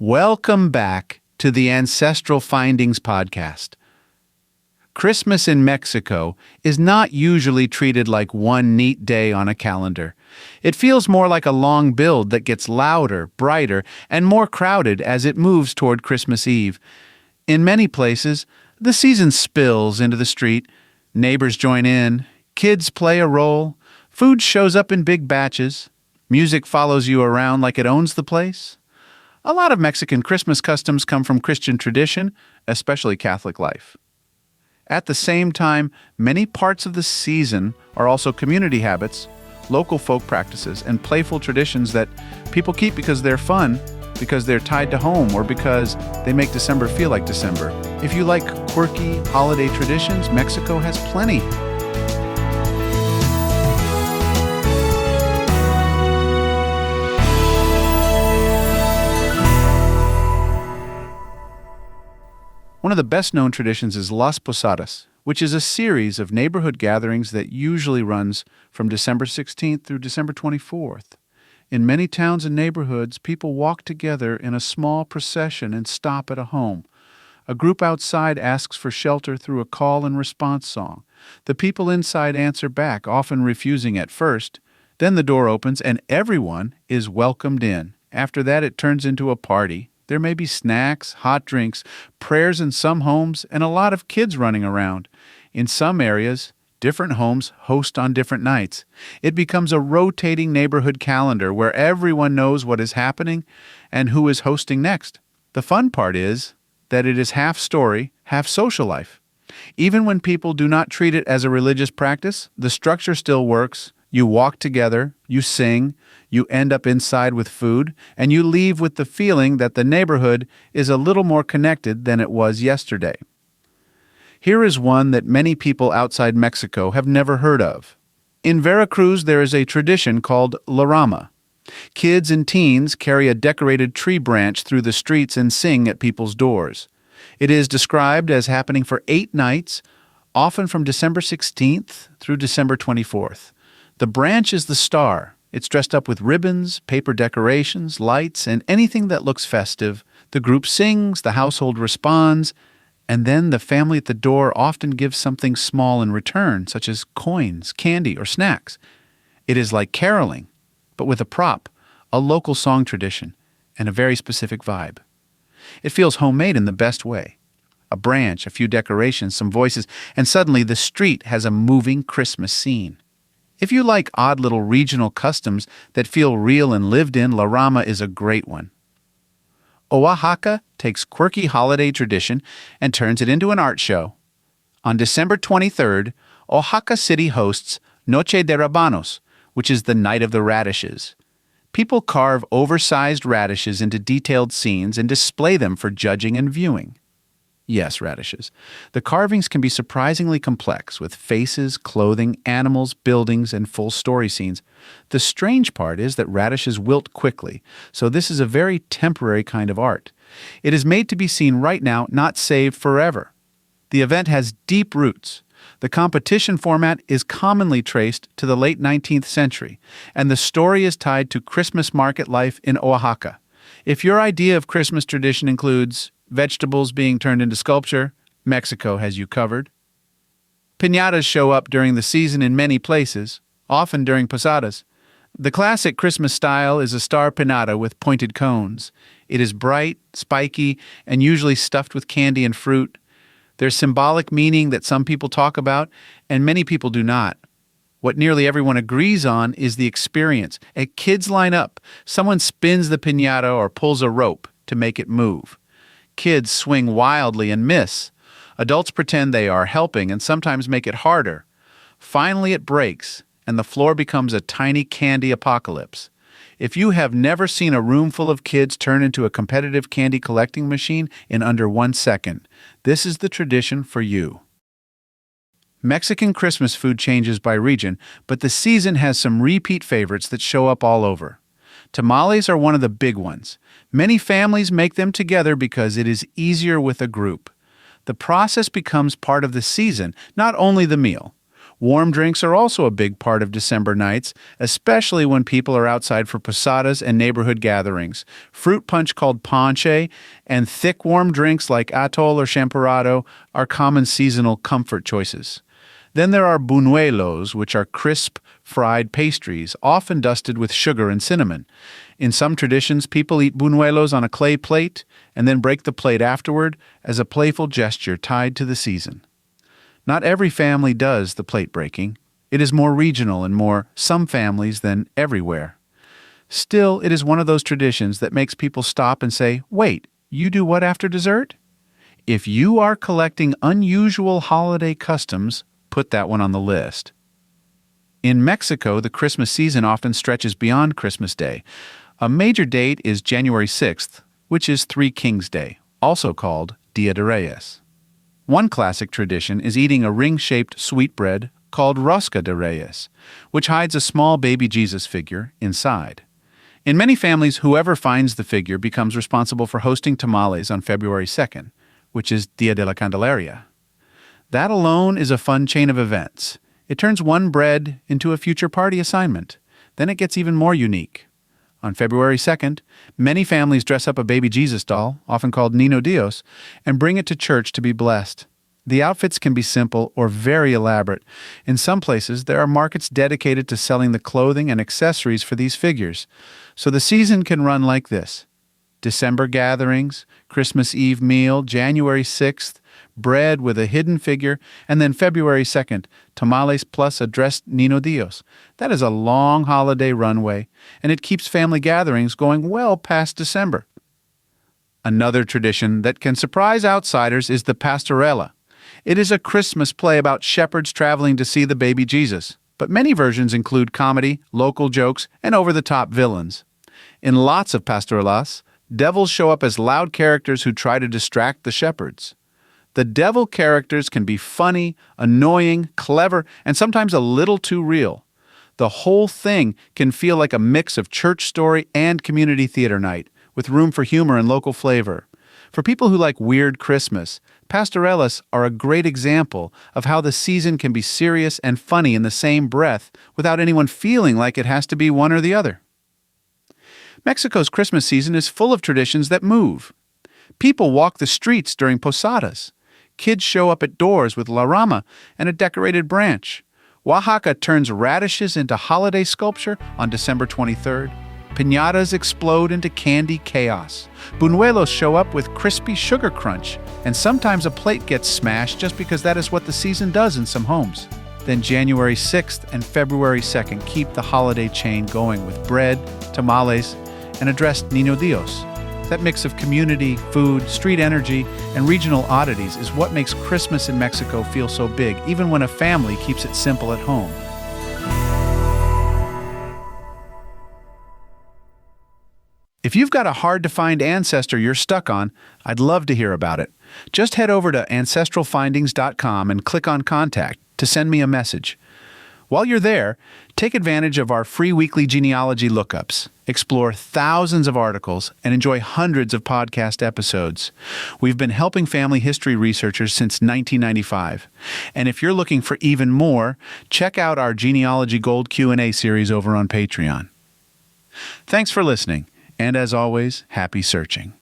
Welcome back to the Ancestral Findings podcast. Christmas in Mexico is not usually treated like one neat day on a calendar. It feels more like a long build that gets louder, brighter, and more crowded as it moves toward Christmas Eve. In many places, the season spills into the street, neighbors join in, kids play a role, food shows up in big batches, music follows you around like it owns the place. A lot of Mexican Christmas customs come from Christian tradition, especially Catholic life. At the same time, many parts of the season are also community habits, local folk practices, and playful traditions that people keep because they're fun, because they're tied to home, or because they make December feel like December. If you like quirky holiday traditions, Mexico has plenty. One of the best-known traditions is Las Posadas, which is a series of neighborhood gatherings that usually runs from December 16th through December 24th. In many towns and neighborhoods, people walk together in a small procession and stop at a home. A group outside asks for shelter through a call and response song. The people inside answer back, often refusing at first. Then the door opens and everyone is welcomed in. After that, it turns into a party. There may be snacks, hot drinks, prayers in some homes, and a lot of kids running around. In some areas, different homes host on different nights. It becomes a rotating neighborhood calendar where everyone knows what is happening and who is hosting next. The fun part is that it is half story, half social life. Even when people do not treat it as a religious practice, the structure still works. You walk together, you sing, you end up inside with food, and you leave with the feeling that the neighborhood is a little more connected than it was yesterday. Here is one that many people outside Mexico have never heard of. In Veracruz, there is a tradition called La Rama. Kids and teens carry a decorated tree branch through the streets and sing at people's doors. It is described as happening for 8 nights, often from December 16th through December 24th. The branch is the star. It's dressed up with ribbons, paper decorations, lights, and anything that looks festive. The group sings, the household responds, and then the family at the door often gives something small in return, such as coins, candy, or snacks. It is like caroling, but with a prop, a local song tradition, and a very specific vibe. It feels homemade in the best way. A branch, a few decorations, some voices, and suddenly the street has a moving Christmas scene. If you like odd little regional customs that feel real and lived in, La Rama is a great one. Oaxaca takes quirky holiday tradition and turns it into an art show. On December 23rd, Oaxaca City hosts Noche de Rabanos, which is the Night of the Radishes. People carve oversized radishes into detailed scenes and display them for judging and viewing. Yes, radishes. The carvings can be surprisingly complex, with faces, clothing, animals, buildings, and full story scenes. The strange part is that radishes wilt quickly, so this is a very temporary kind of art. It is made to be seen right now, not saved forever. The event has deep roots. The competition format is commonly traced to the late 19th century, and the story is tied to Christmas market life in Oaxaca. If your idea of Christmas tradition includes vegetables being turned into sculpture, Mexico has you covered. Piñatas show up during the season in many places, often during posadas. The classic Christmas style is a star piñata with pointed cones. It is bright, spiky, and usually stuffed with candy and fruit. There's symbolic meaning that some people talk about, and many people do not. What nearly everyone agrees on is the experience. As kids line up, someone spins the piñata or pulls a rope to make it move. Kids swing wildly and miss. Adults pretend they are helping and sometimes make it harder. Finally, it breaks, and the floor becomes a tiny candy apocalypse. If you have never seen a room full of kids turn into a competitive candy collecting machine in under 1 second, this is the tradition for you. Mexican Christmas food changes by region, but the season has some repeat favorites that show up all over. Tamales are one of the big ones. Many families make them together because it is easier with a group. The process becomes part of the season, not only the meal. Warm drinks are also a big part of December nights, especially when people are outside for posadas and neighborhood gatherings. Fruit punch called ponche and thick warm drinks like atol or champorado are common seasonal comfort choices. Then there are buñuelos, which are crisp, fried pastries, often dusted with sugar and cinnamon. In some traditions, people eat buñuelos on a clay plate and then break the plate afterward as a playful gesture tied to the season. Not every family does the plate breaking. It is more regional and more some families than everywhere. Still, it is one of those traditions that makes people stop and say, "Wait, you do what after dessert?" If you are collecting unusual holiday customs, put that one on the list. In Mexico, the Christmas season often stretches beyond Christmas Day. A major date is January 6th, which is Three Kings Day, also called Dia de Reyes. One classic tradition is eating a ring-shaped sweetbread called Rosca de Reyes, which hides a small baby Jesus figure inside. In many families, whoever finds the figure becomes responsible for hosting tamales on February 2nd, which is Dia de la Candelaria. That alone is a fun chain of events. It turns one bread into a future party assignment. Then it gets even more unique. On February 2nd, many families dress up a baby Jesus doll, often called Niño Dios, and bring it to church to be blessed. The outfits can be simple or very elaborate. In some places, there are markets dedicated to selling the clothing and accessories for these figures. So the season can run like this: December gatherings, Christmas Eve meal, January 6th, bread with a hidden figure, and then February 2nd, tamales plus a dressed Niño Dios. That is a long holiday runway, and it keeps family gatherings going well past December. Another tradition that can surprise outsiders is the pastorela. It is a Christmas play about shepherds traveling to see the baby Jesus, but many versions include comedy, local jokes, and over-the-top villains. In lots of pastorelas, devils show up as loud characters who try to distract the shepherds. The devil characters can be funny, annoying, clever, and sometimes a little too real. The whole thing can feel like a mix of church story and community theater night, with room for humor and local flavor. For people who like weird Christmas, pastorelas are a great example of how the season can be serious and funny in the same breath without anyone feeling like it has to be one or the other. Mexico's Christmas season is full of traditions that move. People walk the streets during posadas. Kids show up at doors with la rama and a decorated branch. Oaxaca turns radishes into holiday sculpture on December 23rd. Piñatas explode into candy chaos. Buñuelos show up with crispy sugar crunch, and sometimes a plate gets smashed just because that is what the season does in some homes. Then January 6th and February 2nd keep the holiday chain going with bread, tamales, and a dressed Niño Dios. That mix of community, food, street energy, and regional oddities is what makes Christmas in Mexico feel so big, even when a family keeps it simple at home. If you've got a hard-to-find ancestor you're stuck on, I'd love to hear about it. Just head over to ancestralfindings.com and click on Contact to send me a message. While you're there, take advantage of our free weekly genealogy lookups. Explore thousands of articles and enjoy hundreds of podcast episodes. We've been helping family history researchers since 1995. And if you're looking for even more, check out our Genealogy Gold Q&A series over on Patreon. Thanks for listening, and as always, happy searching.